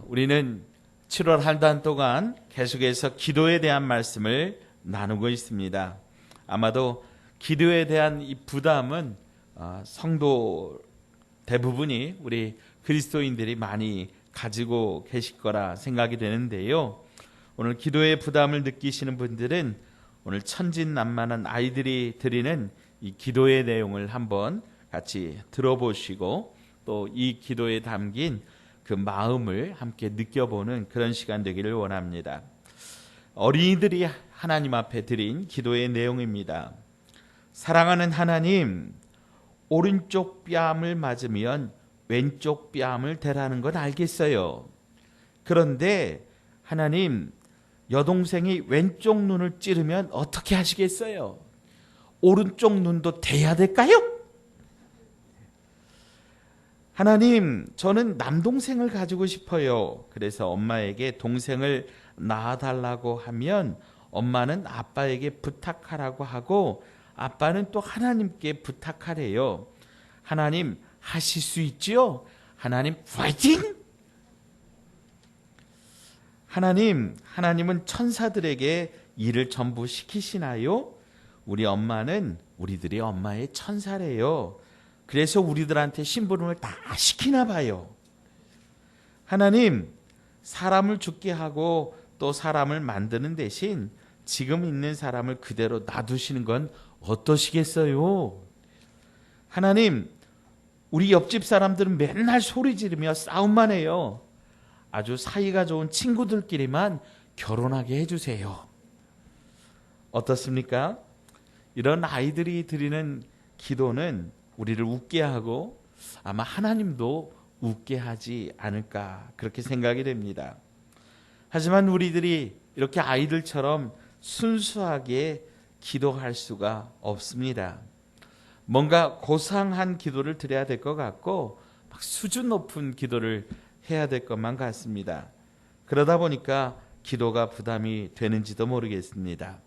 우리는 7월 한 달 동안 계속해서 기도에 대한 말씀을 나누고 있습니다. 아마도 기도에 대한 이 부담은 성도 대부분이 우리 그리스도인들이 많이 가지고 계실 거라 생각이 되는데요. 오늘 기도의 부담을 느끼시는 분들은 오늘 천진난만한 아이들이 드리는 이 기도의 내용을 한번 같이 들어보시고 또 이 기도에 담긴 그 마음을 함께 느껴보는 그런 시간 되기를 원합니다. 어린이들이 하나님 앞에 드린 기도의 내용입니다. 사랑하는 하나님, 오른쪽 뺨을 맞으면 왼쪽 뺨을 대라는 건 알겠어요. 그런데 하나님, 여동생이 왼쪽 눈을 찌르면 어떻게 하시겠어요? 오른쪽 눈도 대야 될까요? 하나님, 저는 남동생을 가지고 싶어요. 그래서 엄마에게 동생을 낳아달라고 하면 엄마는 아빠에게 부탁하라고 하고 아빠는 또 하나님께 부탁하래요. 하나님, 하실 수 있지요? 하나님, 파이팅! 하나님은 천사들에게 일을 전부 시키시나요? 우리 엄마는 우리들이 엄마의 천사래요. 그래서 우리들한테 심부름을 다 시키나 봐요. 하나님, 사람을 죽게 하고 또 사람을 만드는 대신 지금 있는 사람을 그대로 놔두시는 건 어떠시겠어요? 하나님, 우리 옆집 사람들은 맨날 소리 지르며 싸움만 해요. 아주 사이가 좋은 친구들끼리만 결혼하게 해주세요. 어떻습니까? 이런 아이들이 드리는 기도는 우리를 웃게 하고 아마 하나님도 웃게 하지 않을까 그렇게 생각이 됩니다. 하지만 우리들이 이렇게 아이들처럼 순수하게 기도할 수가 없습니다. 뭔가 고상한 기도를 드려야 될 것 같고 막 수준 높은 기도를 해야 될 것만 같습니다. 그러다 보니까 기도가 부담이 되는지도 모르겠습니다.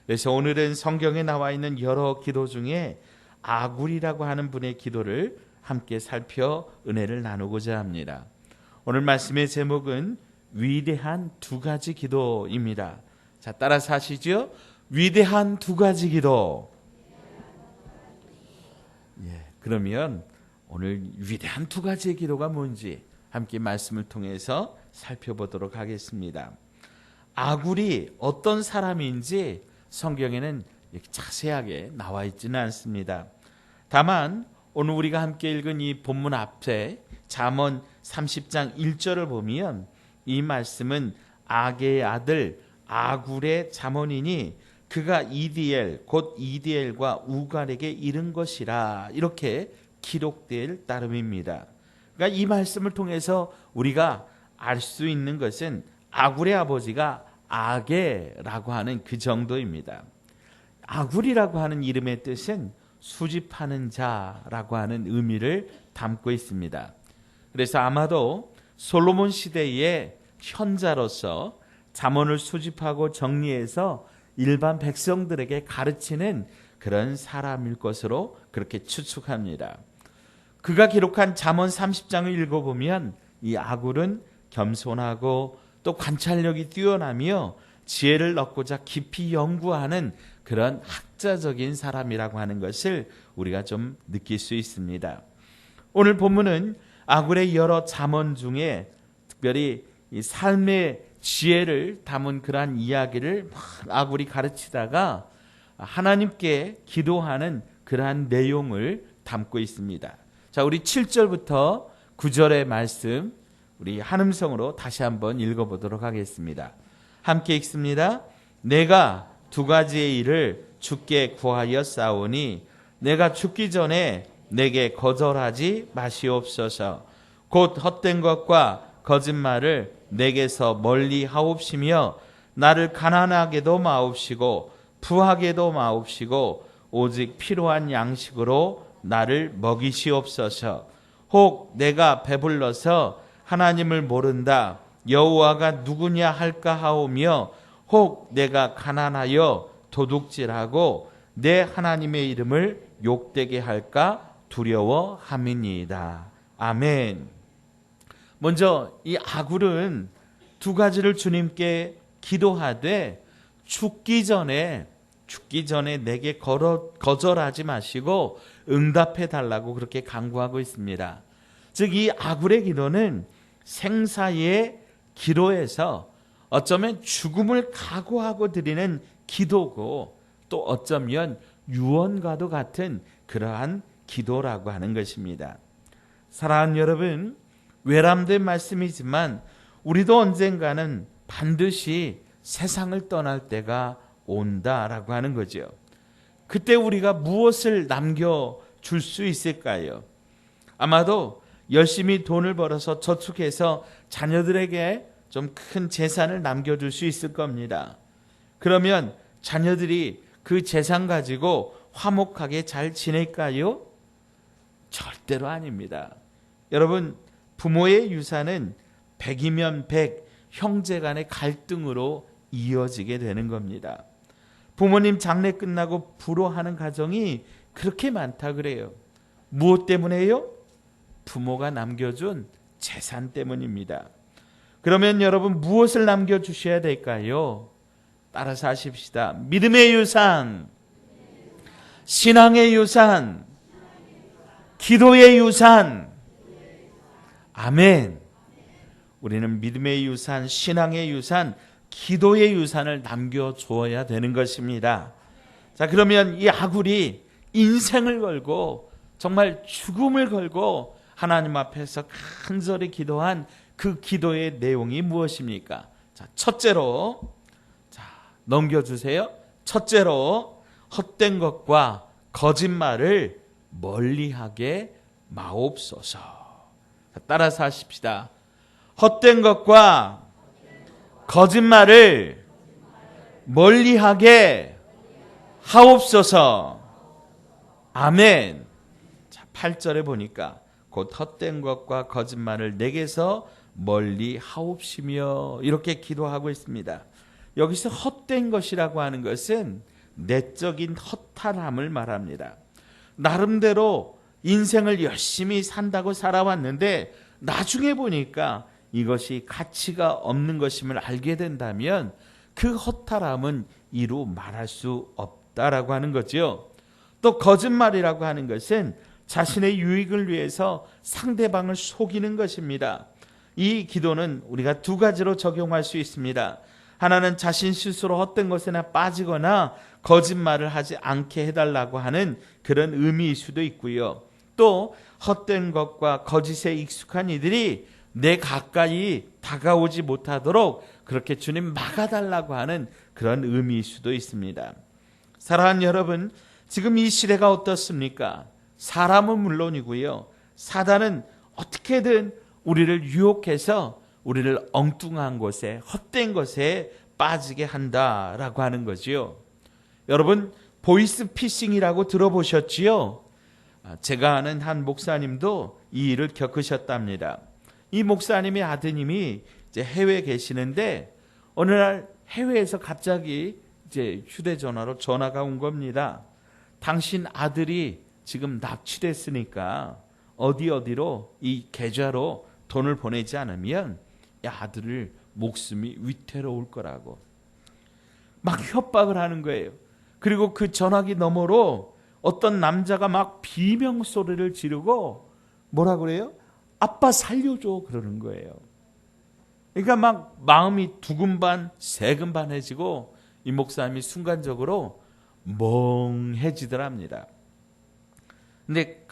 그래서 오늘은 성경에 나와 있는 여러 기도 중에 아굴이라고 하는 분의 기도를 함께 살펴 은혜를 나누고자 합니다. 오늘 말씀의 제목은 위대한 두 가지 기도입니다. 자, 따라서 하시죠. 위대한 두 가지 기도. 그러면 오늘 위대한 두 가지의 기도가 뭔지 함께 말씀을 통해서 살펴보도록 하겠습니다. 아굴이 어떤 사람인지 성경에는 이렇게 자세하게 나와 있지는 않습니다. 다만 오늘 우리가 함께 읽은 이 본문 앞에 잠언 30장 1절을 보면 이 말씀은 아게의 아들 아굴의 잠언이니 그가 이디엘 곧 이디엘과 우갈에게 이른 것이라 이렇게 기록될 따름입니다. 그러니까 이 말씀을 통해서 우리가 알 수 있는 것은 아굴의 아버지가 아게라고 하는 그 정도입니다. 아굴이라고 하는 이름의 뜻은 수집하는 자라고 하는 의미를 담고 있습니다. 그래서 아마도 솔로몬 시대의 현자로서 잠언을 수집하고 정리해서 일반 백성들에게 가르치는 그런 사람일 것으로 그렇게 추측합니다. 그가 기록한 잠언 30장을 읽어보면 이 아굴은 겸손하고 또 관찰력이 뛰어나며 지혜를 얻고자 깊이 연구하는 그런 학자적인 사람이라고 하는 것을 우리가 좀 느낄 수 있습니다. 오늘 본문은 아굴의 여러 잠언 중에 특별히 이 삶의 지혜를 담은 그러한 이야기를 아굴이 가르치다가 하나님께 기도하는 그러한 내용을 담고 있습니다. 자, 우리 7절부터 9절의 말씀 우리 한음성으로 다시 한번 읽어보도록 하겠습니다. 함께 읽습니다. 내가 두 가지의 일을 주께 구하여 싸우니 내가 죽기 전에 내게 거절하지 마시옵소서. 곧 헛된 것과 거짓말을 내게서 멀리 하옵시며 나를 가난하게도 마옵시고 부하게도 마옵시고 오직 필요한 양식으로 나를 먹이시옵소서. 혹 내가 배불러서 하나님을 모른다 여호와가 누구냐 할까 하오며 혹 내가 가난하여 도둑질하고 내 하나님의 이름을 욕되게 할까 두려워함이니이다. 아멘. 먼저 이 아굴은 두 가지를 주님께 기도하되 죽기 전에 내게 거절하지 마시고 응답해 달라고 그렇게 간구하고 있습니다. 즉 이 아굴의 기도는 생사의 기로에서 어쩌면 죽음을 각오하고 드리는 기도고 또 어쩌면 유언과도 같은 그러한 기도라고 하는 것입니다. 사랑하는 여러분, 외람된 말씀이지만 우리도 언젠가는 반드시 세상을 떠날 때가 온다라고 하는 거죠. 그때 우리가 무엇을 남겨줄 수 있을까요? 아마도 열심히 돈을 벌어서 저축해서 자녀들에게 좀 큰 재산을 남겨줄 수 있을 겁니다. 그러면 자녀들이 그 재산 가지고 화목하게 잘 지낼까요? 절대로 아닙니다. 여러분, 부모의 유산은 100이면 100, 형제 간의 갈등으로 이어지게 되는 겁니다. 부모님 장례 끝나고 부로하는 가정이 그렇게 많다 그래요. 무엇 때문에요? 부모가 남겨준 재산 때문입니다. 그러면 여러분 무엇을 남겨주셔야 될까요? 따라서 하십시다. 믿음의 유산, 신앙의 유산, 기도의 유산. 아멘. 우리는 믿음의 유산, 신앙의 유산, 기도의 유산을 남겨주어야 되는 것입니다. 자, 그러면 이 아굴이 인생을 걸고 정말 죽음을 걸고 하나님 앞에서 간절히 기도한 그 기도의 내용이 무엇입니까? 자, 첫째로, 넘겨주세요. 첫째로, 헛된 것과 거짓말을 멀리하게 마옵소서. 따라서 하십시다. 헛된 것과 거짓말을 멀리하게 하옵소서. 아멘. 자, 8절에 보니까 곧 헛된 것과 거짓말을 내게서 멀리 하옵시며 이렇게 기도하고 있습니다. 여기서 헛된 것이라고 하는 것은 내적인 허탈함을 말합니다. 나름대로 인생을 열심히 산다고 살아왔는데 나중에 보니까 이것이 가치가 없는 것임을 알게 된다면 그 허탈함은 이루 말할 수 없다라고 하는 거죠. 또 거짓말이라고 하는 것은 자신의 유익을 위해서 상대방을 속이는 것입니다. 이 기도는 우리가 두 가지로 적용할 수 있습니다. 하나는 자신 스스로 헛된 것에나 빠지거나 거짓말을 하지 않게 해달라고 하는 그런 의미일 수도 있고요. 또 헛된 것과 거짓에 익숙한 이들이 내 가까이 다가오지 못하도록 그렇게 주님 막아달라고 하는 그런 의미일 수도 있습니다. 사랑하는 여러분, 지금 이 시대가 어떻습니까? 사람은 물론이고요. 사단은 어떻게든 우리를 유혹해서 우리를 엉뚱한 곳에 헛된 것에 빠지게 한다라고 하는 거지요. 여러분, 보이스피싱이라고 들어보셨지요? 제가 아는 한 목사님도 이 일을 겪으셨답니다. 이 목사님의 아드님이 이제 해외에 계시는데 어느 날 해외에서 갑자기 이제 휴대전화로 전화가 온 겁니다. 당신 아들이 지금 납치됐으니까 어디로 이 계좌로 돈을 보내지 않으면 아들을 목숨이 위태로울 거라고 막 협박을 하는 거예요. 그리고 그 전화기 너머로 어떤 남자가 막 비명 소리를 지르고 뭐라 그래요? 아빠 살려줘 그러는 거예요. 그러니까 막 마음이 두근반 세근반해지고 이 목사님이 순간적으로 멍해지더랍니다. 근데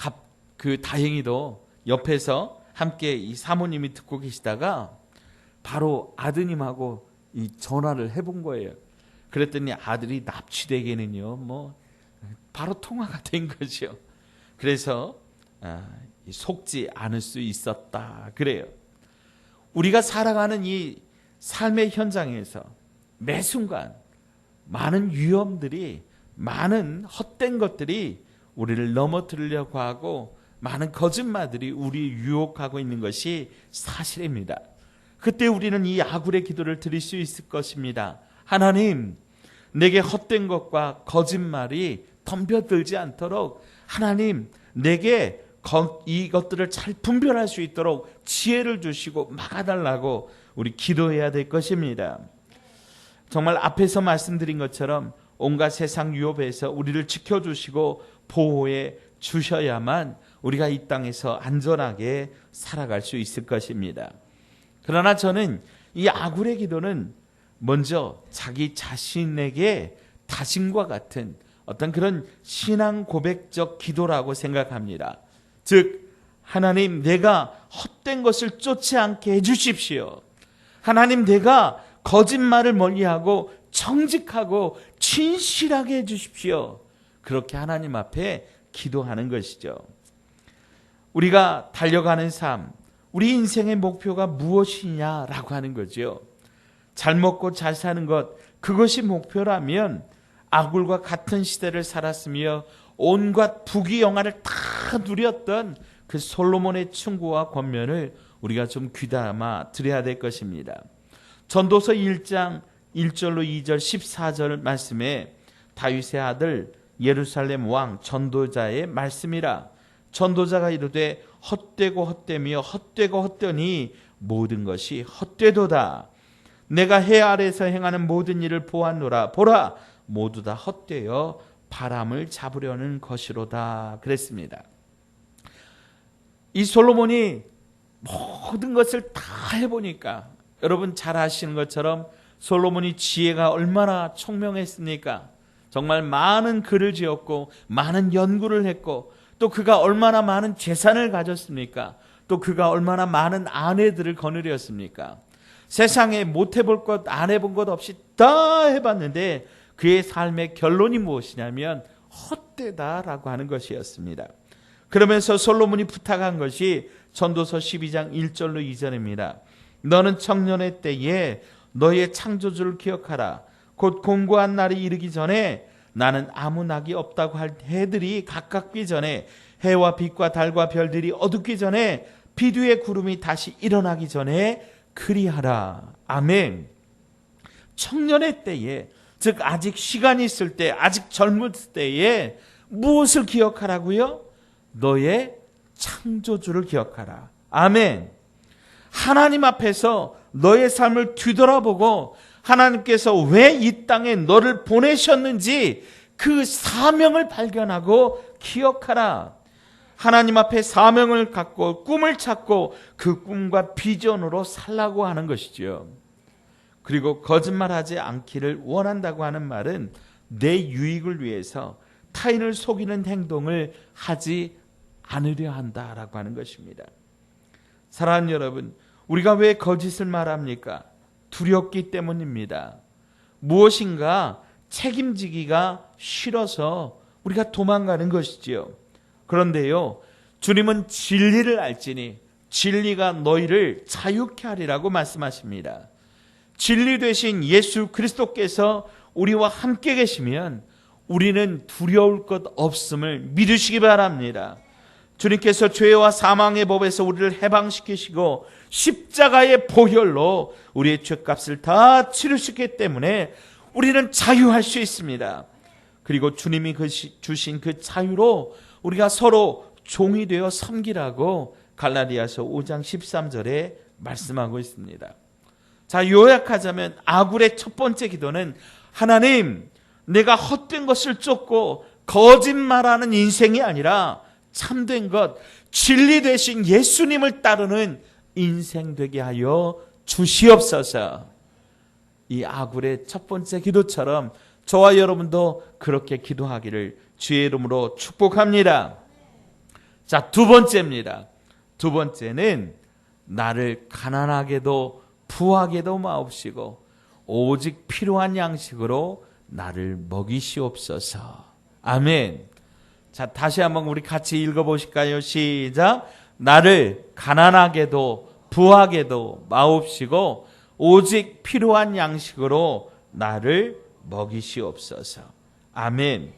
다행히도 옆에서 함께 이 사모님이 듣고 계시다가 바로 아드님하고 이 전화를 해본 거예요. 그랬더니 아들이 납치되기는요, 바로 통화가 된 거죠. 그래서 속지 않을 수 있었다 그래요. 우리가 살아가는 이 삶의 현장에서 매 순간 많은 위험들이, 많은 헛된 것들이 우리를 넘어뜨리려고 하고 많은 거짓말들이 우리 유혹하고 있는 것이 사실입니다. 그때 우리는 이 아굴의 기도를 드릴 수 있을 것입니다. 하나님, 내게 헛된 것과 거짓말이 덤벼들지 않도록 하나님, 내게 이것들을 잘 분별할 수 있도록 지혜를 주시고 막아달라고 우리 기도해야 될 것입니다. 정말 앞에서 말씀드린 것처럼 온갖 세상 유혹에서 우리를 지켜주시고 보호해 주셔야만 우리가 이 땅에서 안전하게 살아갈 수 있을 것입니다. 그러나 저는 이 아굴의 기도는 먼저 자기 자신에게 다짐과 같은 어떤 그런 신앙 고백적 기도라고 생각합니다. 즉 하나님, 내가 헛된 것을 쫓지 않게 해주십시오. 하나님, 내가 거짓말을 멀리하고 정직하고 진실하게 해주십시오. 그렇게 하나님 앞에 기도하는 것이죠. 우리가 달려가는 삶, 우리 인생의 목표가 무엇이냐라고 하는 거죠. 잘 먹고 잘 사는 것, 그것이 목표라면 아굴과 같은 시대를 살았으며 온갖 부귀영화를 다 누렸던 그 솔로몬의 충고와 권면을 우리가 좀 귀담아 드려야 될 것입니다. 전도서 1장 1절로 2절 14절 말씀에 다윗의 아들 예루살렘 왕 전도자의 말씀이라. 전도자가 이르되 헛되고 헛되며 헛되고 헛되니 모든 것이 헛되도다. 내가 해 아래에서 행하는 모든 일을 보았노라. 보라, 모두 다 헛되어 바람을 잡으려는 것이로다. 그랬습니다. 이 솔로몬이 모든 것을 다 해보니까 여러분 잘 아시는 것처럼 솔로몬이 지혜가 얼마나 총명했습니까? 정말 많은 글을 지었고 많은 연구를 했고 또 그가 얼마나 많은 재산을 가졌습니까? 또 그가 얼마나 많은 아내들을 거느렸습니까? 세상에 못 해볼 것, 안 해본 것 없이 다 해봤는데 그의 삶의 결론이 무엇이냐면 헛되다라고 하는 것이었습니다. 그러면서 솔로몬이 부탁한 것이 전도서 12장 1절로 2절입니다. 너는 청년의 때에 너의 창조주를 기억하라. 곧 공고한 날이 이르기 전에 나는 아무 낙이 없다고 할 해들이 가깝기 전에 해와 빛과 달과 별들이 어둡기 전에 비두의 구름이 다시 일어나기 전에 그리하라. 아멘. 청년의 때에, 즉 아직 시간이 있을 때, 아직 젊을 때에 무엇을 기억하라고요? 너의 창조주를 기억하라. 아멘. 하나님 앞에서 너의 삶을 뒤돌아보고 하나님께서 왜 이 땅에 너를 보내셨는지 그 사명을 발견하고 기억하라. 하나님 앞에 사명을 갖고 꿈을 찾고 그 꿈과 비전으로 살라고 하는 것이죠. 그리고 거짓말하지 않기를 원한다고 하는 말은 내 유익을 위해서 타인을 속이는 행동을 하지 않으려 한다라고 하는 것입니다. 사랑하는 여러분, 우리가 왜 거짓을 말합니까? 두렵기 때문입니다. 무엇인가 책임지기가 싫어서 우리가 도망가는 것이지요. 그런데요, 주님은 진리를 알지니 진리가 너희를 자유케 하리라고 말씀하십니다. 진리 되신 예수 그리스도께서 우리와 함께 계시면 우리는 두려울 것 없음을 믿으시기 바랍니다. 주님께서 죄와 사망의 법에서 우리를 해방시키시고 십자가의 보혈로 우리의 죄값을 다 치르셨기 때문에 우리는 자유할 수 있습니다. 그리고 주님이 주신 그 자유로 우리가 서로 종이 되어 섬기라고 갈라디아서 5장 13절에 말씀하고 있습니다. 자, 요약하자면 아굴의 첫 번째 기도는 하나님, 내가 헛된 것을 쫓고 거짓말하는 인생이 아니라 참된 것, 진리 되신 예수님을 따르는 인생 되게 하여 주시옵소서. 이 아굴의 첫 번째 기도처럼 저와 여러분도 그렇게 기도하기를 주의 이름으로 축복합니다. 자, 두 번째입니다. 두 번째는 나를 가난하게도 부하게도 마옵시고 오직 필요한 양식으로 나를 먹이시옵소서. 아멘. 자, 다시 한번 우리 같이 읽어보실까요? 시작. 나를 가난하게도 부하게도 마옵시고 오직 필요한 양식으로 나를 먹이시옵소서. 아멘.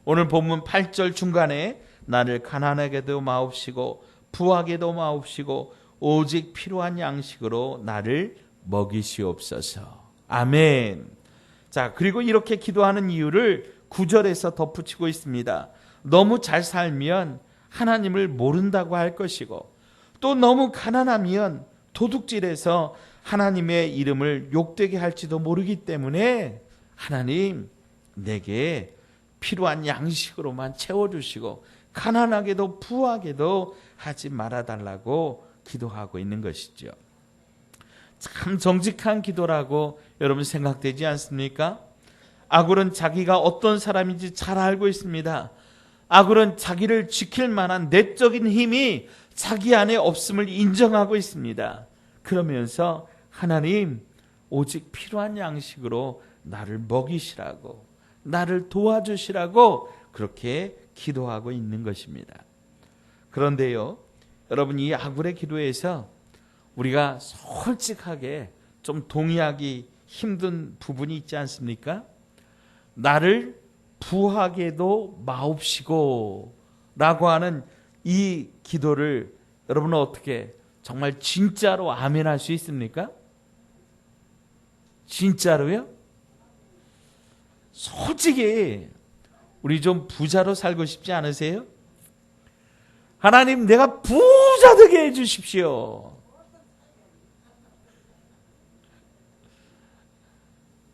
오늘 본문 8절 중간에 나를 가난하게도 마옵시고 부하게도 마옵시고 오직 필요한 양식으로 나를 먹이시옵소서. 아멘. 자, 그리고 이렇게 기도하는 이유를 9절에서 덧붙이고 있습니다. 너무 잘 살면 하나님을 모른다고 할 것이고, 또 너무 가난하면 도둑질해서 하나님의 이름을 욕되게 할지도 모르기 때문에 하나님, 내게 필요한 양식으로만 채워주시고 가난하게도 부하게도 하지 말아달라고 기도하고 있는 것이죠. 참 정직한 기도라고 여러분 생각되지 않습니까? 아굴은 자기가 어떤 사람인지 잘 알고 있습니다. 아굴은 자기를 지킬 만한 내적인 힘이 자기 안에 없음을 인정하고 있습니다. 그러면서 하나님, 오직 필요한 양식으로 나를 먹이시라고, 나를 도와주시라고 그렇게 기도하고 있는 것입니다. 그런데요, 여러분, 이 아굴의 기도에서 우리가 솔직하게 좀 동의하기 힘든 부분이 있지 않습니까? 나를 부하게도 마옵시고 라고 하는 이 기도를 여러분은 어떻게 정말 진짜로 아멘할 수 있습니까? 진짜로요? 솔직히 우리 좀 부자로 살고 싶지 않으세요? 하나님, 내가 부자 되게 해주십시오.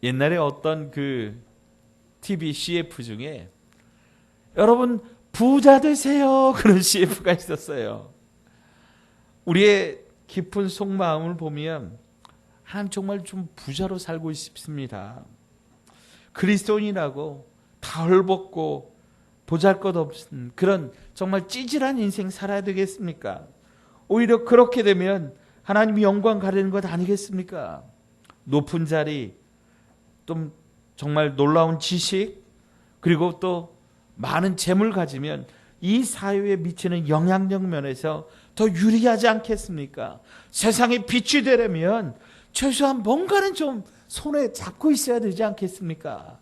옛날에 어떤 그 TV CF 중에 여러분 부자 되세요 그런 CF가 있었어요. 우리의 깊은 속마음을 보면 하나님, 정말 좀 부자로 살고 싶습니다. 그리스도인이라고 다 헐벗고 보잘것없은 그런 정말 찌질한 인생 살아야 되겠습니까? 오히려 그렇게 되면 하나님이 영광 가리는 것 아니겠습니까? 높은 자리, 좀 정말 놀라운 지식, 그리고 또 많은 재물 가지면 이 사회에 미치는 영향력 면에서 더 유리하지 않겠습니까? 세상에 빛이 되려면 최소한 뭔가는 좀 손에 잡고 있어야 되지 않겠습니까?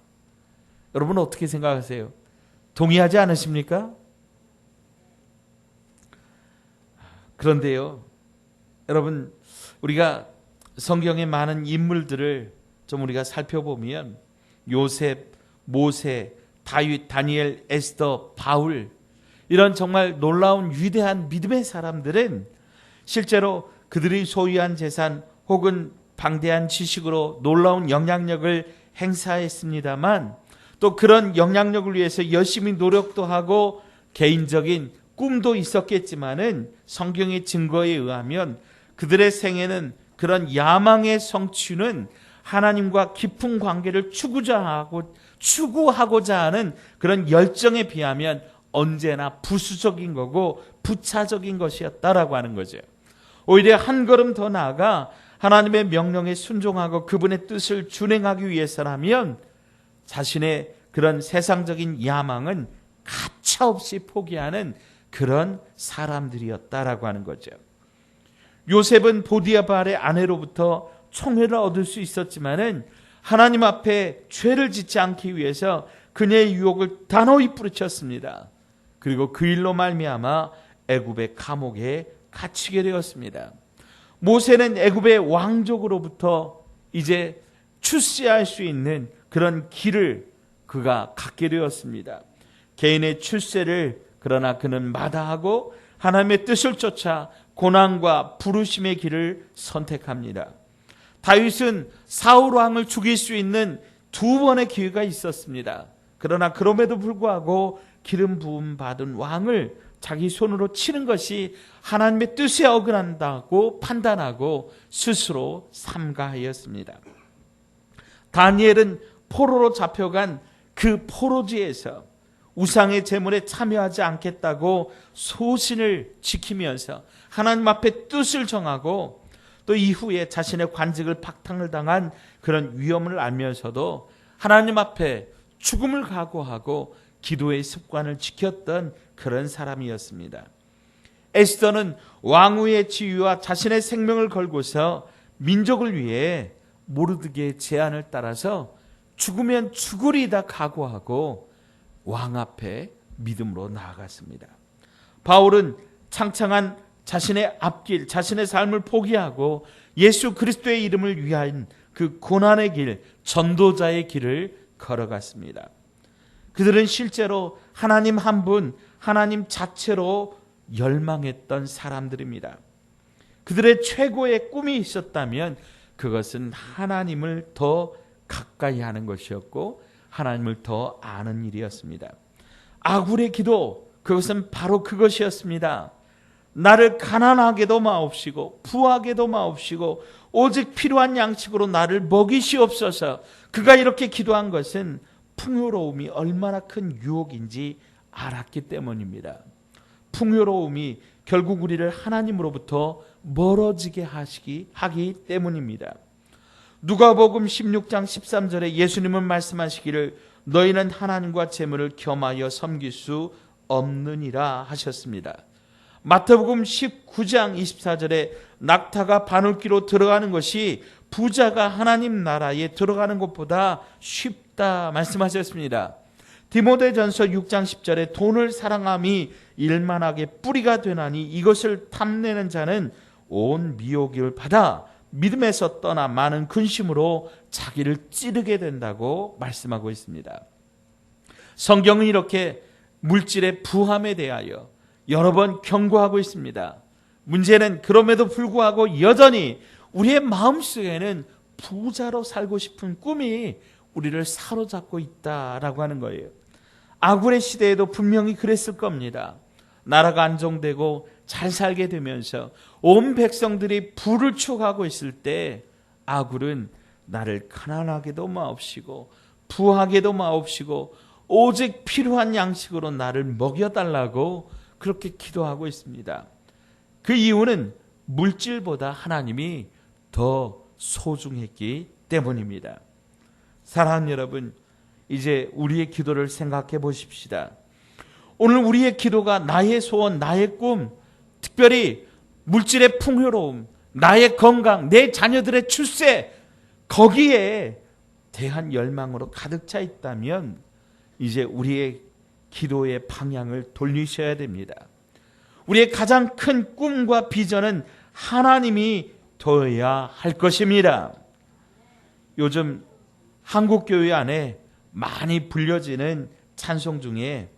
여러분 어떻게 생각하세요? 동의하지 않으십니까? 그런데요, 여러분, 우리가 성경의 많은 인물들을 좀 우리가 살펴보면 요셉, 모세, 다윗, 다니엘, 에스더, 바울, 이런 정말 놀라운 위대한 믿음의 사람들은 실제로 그들이 소유한 재산 혹은 방대한 지식으로 놀라운 영향력을 행사했습니다만, 또 그런 영향력을 위해서 열심히 노력도 하고 개인적인 꿈도 있었겠지만은 성경의 증거에 의하면 그들의 생애는 그런 야망의 성취는 하나님과 깊은 관계를 추구하고자 하는 그런 열정에 비하면 언제나 부수적인 거고 부차적인 것이었다라고 하는 거죠. 오히려 한 걸음 더 나아가 하나님의 명령에 순종하고 그분의 뜻을 준행하기 위해서라면 자신의 그런 세상적인 야망은 가차없이 포기하는 그런 사람들이었다라고 하는 거죠. 요셉은 보디아발의 아내로부터 총애를 얻을 수 있었지만은 하나님 앞에 죄를 짓지 않기 위해서 그녀의 유혹을 단호히 뿌리쳤습니다. 그리고 그 일로 말미암아 애굽의 감옥에 갇히게 되었습니다. 모세는 애굽의 왕족으로부터 이제 출세할 수 있는 그런 길을 그가 갖게 되었습니다. 개인의 출세를 그러나 그는 마다하고 하나님의 뜻을 쫓아 고난과 부르심의 길을 선택합니다. 다윗은 사울 왕을 죽일 수 있는 2번의 기회가 있었습니다. 그러나 그럼에도 불구하고 기름 부음 받은 왕을 자기 손으로 치는 것이 하나님의 뜻에 어긋난다고 판단하고 스스로 삼가하였습니다. 다니엘은 포로로 잡혀간 그 포로지에서 우상의 제물에 참여하지 않겠다고 소신을 지키면서 하나님 앞에 뜻을 정하고 또 이후에 자신의 관직을 박탈을 당한 그런 위험을 알면서도 하나님 앞에 죽음을 각오하고 기도의 습관을 지켰던 그런 사람이었습니다. 에스더는 왕후의 지위와 자신의 생명을 걸고서 민족을 위해 모르드게의 제안을 따라서 죽으면 죽으리다 각오하고 왕 앞에 믿음으로 나아갔습니다. 바울은 창창한 자신의 앞길, 자신의 삶을 포기하고 예수 그리스도의 이름을 위한 그 고난의 길, 전도자의 길을 걸어갔습니다. 그들은 실제로 하나님 한 분, 하나님 자체로 열망했던 사람들입니다. 그들의 최고의 꿈이 있었다면 그것은 하나님을 더 가까이 하는 것이었고 하나님을 더 아는 일이었습니다. 아굴의 기도, 그것은 바로 그것이었습니다. 나를 가난하게도 마옵시고 부하게도 마옵시고 오직 필요한 양식으로 나를 먹이시옵소서. 그가 이렇게 기도한 것은 풍요로움이 얼마나 큰 유혹인지 알았기 때문입니다. 풍요로움이 결국 우리를 하나님으로부터 멀어지게 하기 때문입니다. 누가복음 16장 13절에 예수님은 말씀하시기를 너희는 하나님과 재물을 겸하여 섬길 수 없느니라 하셨습니다. 마태복음 19장 24절에 낙타가 바늘귀로 들어가는 것이 부자가 하나님 나라에 들어가는 것보다 쉽다 말씀하셨습니다. 디모데전서 6장 10절에 돈을 사랑함이 일만하게 뿌리가 되나니 이것을 탐내는 자는 온 미혹을 받아 믿음에서 떠나 많은 근심으로 자기를 찌르게 된다고 말씀하고 있습니다. 성경은 이렇게 물질의 부함에 대하여 여러 번 경고하고 있습니다. 문제는 그럼에도 불구하고 여전히 우리의 마음속에는 부자로 살고 싶은 꿈이 우리를 사로잡고 있다라고 하는 거예요. 아굴의 시대에도 분명히 그랬을 겁니다. 나라가 안정되고 잘 살게 되면서 온 백성들이 부를 추구하고 있을 때 아굴은 나를 가난하게도 마옵시고 부하게도 마옵시고 오직 필요한 양식으로 나를 먹여달라고 그렇게 기도하고 있습니다. 그 이유는 물질보다 하나님이 더 소중했기 때문입니다. 사랑하는 여러분, 이제 우리의 기도를 생각해 보십시다. 오늘 우리의 기도가 나의 소원, 나의 꿈, 특별히 물질의 풍요로움, 나의 건강, 내 자녀들의 출세, 거기에 대한 열망으로 가득 차 있다면 이제 우리의 기도의 방향을 돌리셔야 됩니다. 우리의 가장 큰 꿈과 비전은 하나님이 되어야 할 것입니다. 요즘 한국교회 안에 많이 불려지는 찬송 중에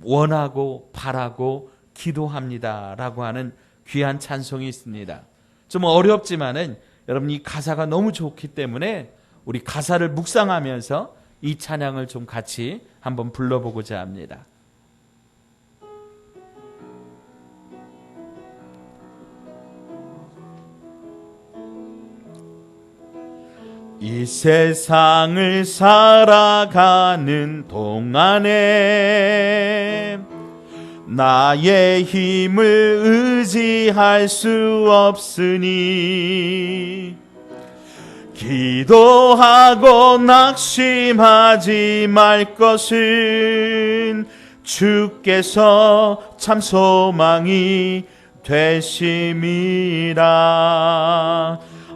원하고 바라고 기도합니다라고 하는 귀한 찬송이 있습니다. 좀 어렵지만은 여러분 이 가사가 너무 좋기 때문에 우리 가사를 묵상하면서 이 찬양을 좀 같이 한번 불러보고자 합니다. 이 세상을 살아가는 동안에 나의 힘을 의지할 수 없으니 기도하고 낙심하지 말 것은 주께서 참 소망이 되심이라.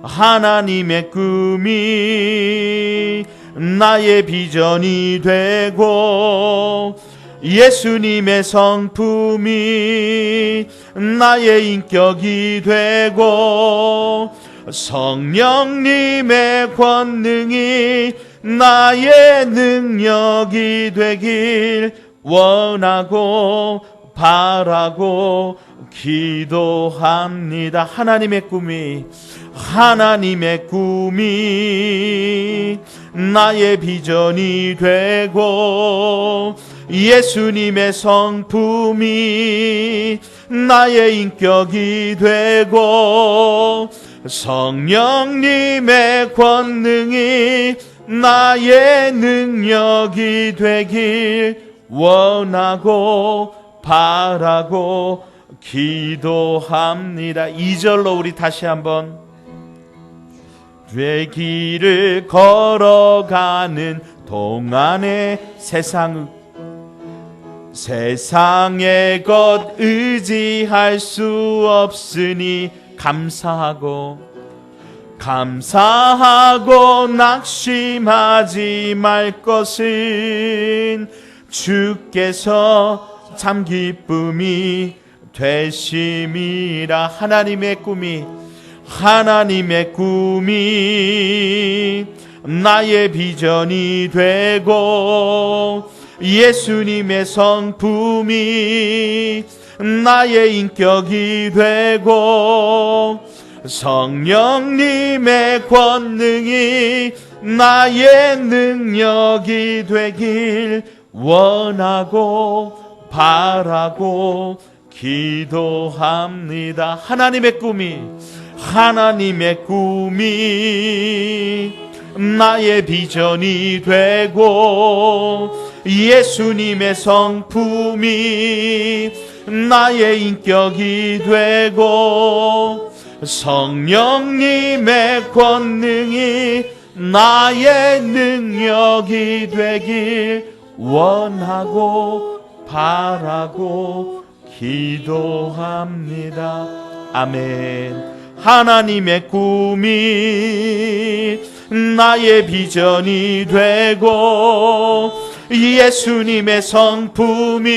하나님의 꿈이 나의 비전이 되고 예수님의 성품이 나의 인격이 되고 성령님의 권능이 나의 능력이 되길 원하고 바라고 기도합니다. 하나님의 꿈이 나의 비전이 되고 예수님의 성품이 나의 인격이 되고 성령님의 권능이 나의 능력이 되길 원하고 바라고 기도합니다. 2절로 우리 다시 한번 되기를 걸어가는 동안에 세상의 것 의지할 수 없으니 감사하고 낙심하지 말 것은 주께서 참 기쁨이 되심이라. 하나님의 꿈이 나의 비전이 되고 예수님의 성품이 나의 인격이 되고 성령님의 권능이 나의 능력이 되길 원하고 바라고 기도합니다. 하나님의 꿈이 나의 비전이 되고 예수님의 성품이 나의 인격이 되고 성령님의 권능이 나의 능력이 되길 원하고 바라고 기도합니다. 아멘. 하나님의 꿈이 나의 비전이 되고 예수님의 성품이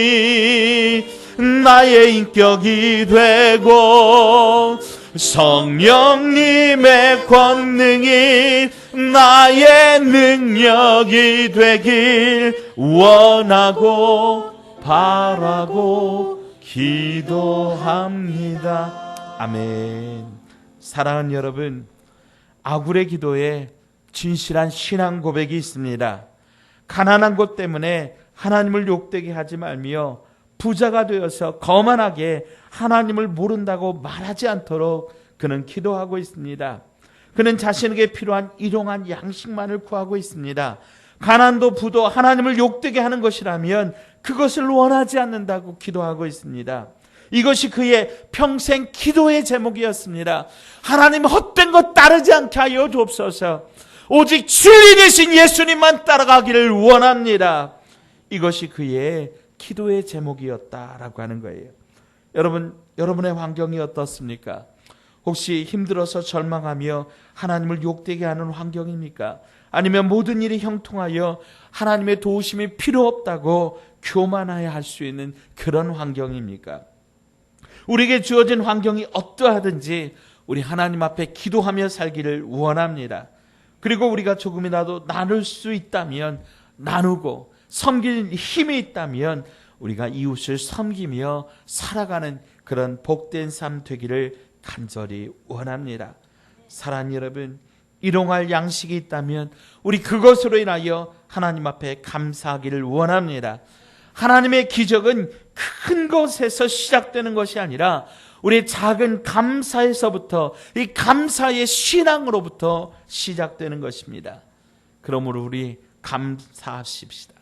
나의 인격이 되고 성령님의 권능이 나의 능력이 되길 원하고 바라고 기도합니다. 아멘. 사랑하는 여러분, 아굴의 기도에 진실한 신앙 고백이 있습니다. 가난한 것 때문에 하나님을 욕되게 하지 말며 부자가 되어서 거만하게 하나님을 모른다고 말하지 않도록 그는 기도하고 있습니다. 그는 자신에게 필요한 일용한 양식만을 구하고 있습니다. 가난도 부도 하나님을 욕되게 하는 것이라면 그것을 원하지 않는다고 기도하고 있습니다. 이것이 그의 평생 기도의 제목이었습니다. 하나님, 헛된 것 따르지 않게 하여 주옵소서. 오직 진리이신 예수님만 따라가기를 원합니다. 이것이 그의 기도의 제목이었다라고 하는 거예요. 여러분의 환경이 어떻습니까? 혹시 힘들어서 절망하며 하나님을 욕되게 하는 환경입니까? 아니면 모든 일이 형통하여 하나님의 도우심이 필요 없다고 교만하여 할 수 있는 그런 환경입니까? 우리에게 주어진 환경이 어떠하든지 우리 하나님 앞에 기도하며 살기를 원합니다. 그리고 우리가 조금이라도 나눌 수 있다면 나누고 섬길 힘이 있다면 우리가 이웃을 섬기며 살아가는 그런 복된 삶 되기를 간절히 원합니다. 사랑하는 여러분, 일용할 양식이 있다면 우리 그것으로 인하여 하나님 앞에 감사하기를 원합니다. 하나님의 기적은 큰 것에서 시작되는 것이 아니라 우리 작은 감사에서부터, 이 감사의 신앙으로부터 시작되는 것입니다. 그러므로 우리 감사하십시다.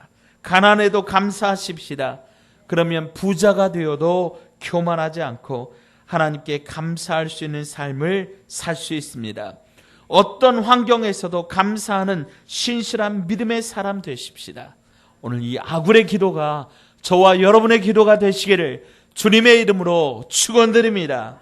가난해도 감사하십시다. 그러면 부자가 되어도 교만하지 않고 하나님께 감사할 수 있는 삶을 살 수 있습니다. 어떤 환경에서도 감사하는 신실한 믿음의 사람 되십시다. 오늘 이 아굴의 기도가 저와 여러분의 기도가 되시기를 주님의 이름으로 축원드립니다.